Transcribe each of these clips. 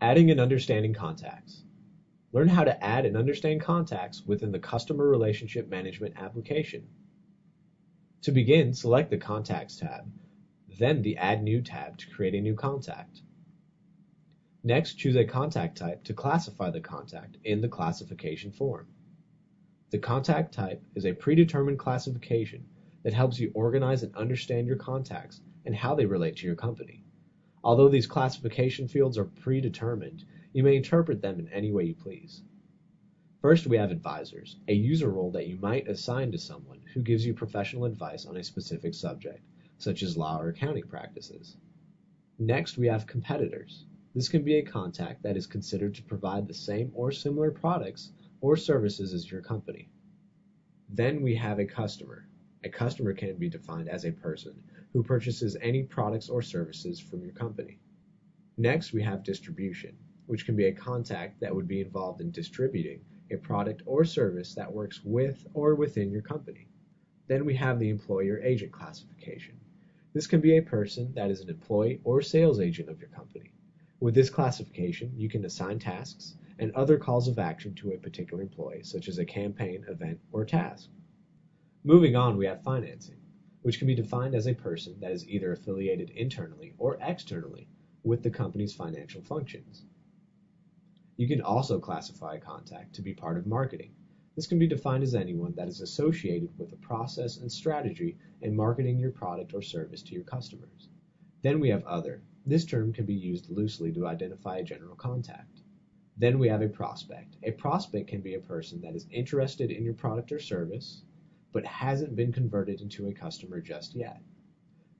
Adding and understanding contacts. Learn how to add and understand contacts within the Customer Relationship Management application. To begin, select the Contacts tab, then the Add New tab to create a new contact. Next, choose a contact type to classify the contact in the classification form. The contact type is a predetermined classification that helps you organize and understand your contacts and how they relate to your company. Although these classification fields are predetermined, you may interpret them in any way you please. First, we have advisors, a user role that you might assign to someone who gives you professional advice on a specific subject, such as law or accounting practices. Next, we have competitors. This can be a contact that is considered to provide the same or similar products or services as your company. Then we have a customer. A customer can be defined as a person who purchases any products or services from your company. Next, we have distribution, which can be a contact that would be involved in distributing a product or service that works with or within your company. Then we have the employer-agent classification. This can be a person that is an employee or sales agent of your company. With this classification, you can assign tasks and other calls of action to a particular employee, such as a campaign, event, or task. Moving on, we have financing, which can be defined as a person that is either affiliated internally or externally with the company's financial functions. You can also classify a contact to be part of marketing. This can be defined as anyone that is associated with a process and strategy in marketing your product or service to your customers. Then we have other. This term can be used loosely to identify a general contact. Then we have a prospect. A prospect can be a person that is interested in your product or service, but hasn't been converted into a customer just yet.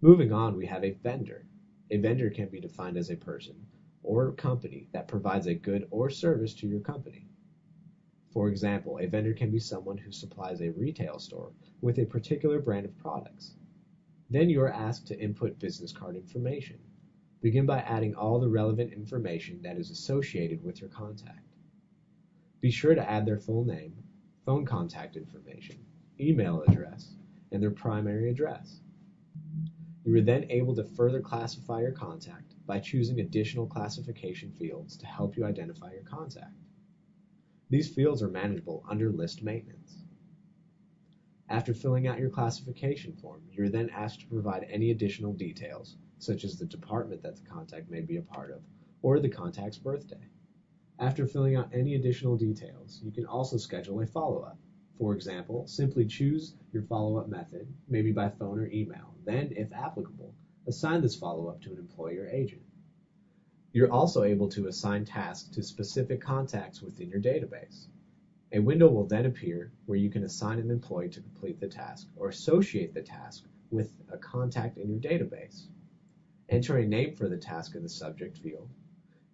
Moving on, we have a vendor. A vendor can be defined as a person or company that provides a good or service to your company. For example, a vendor can be someone who supplies a retail store with a particular brand of products. Then you are asked to input business card information. Begin by adding all the relevant information that is associated with your contact. Be sure to add their full name, phone contact information, email address, and their primary address. You are then able to further classify your contact by choosing additional classification fields to help you identify your contact. These fields are manageable under list maintenance. After filling out your classification form, you are then asked to provide any additional details, such as the department that the contact may be a part of, or the contact's birthday. After filling out any additional details, you can also schedule a follow-up. For example, simply choose your follow-up method, maybe by phone or email. Then, if applicable, assign this follow-up to an employee or agent. You're also able to assign tasks to specific contacts within your database. A window will then appear where you can assign an employee to complete the task or associate the task with a contact in your database. Enter a name for the task in the subject field,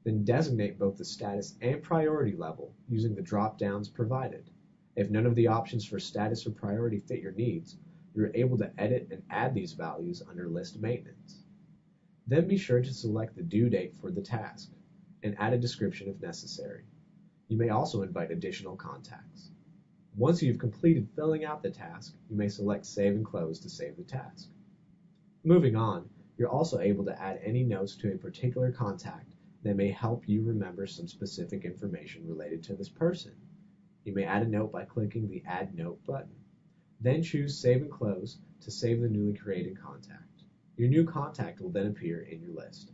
then designate both the status and priority level using the drop-downs provided. If none of the options for status or priority fit your needs, you're able to edit and add these values under list maintenance. Then be sure to select the due date for the task and add a description if necessary. You may also invite additional contacts. Once you've completed filling out the task, you may select Save and Close to save the task. Moving on, you're also able to add any notes to a particular contact that may help you remember some specific information related to this person. You may add a note by clicking the Add Note button. Then choose Save and Close to save the newly created contact. Your new contact will then appear in your list.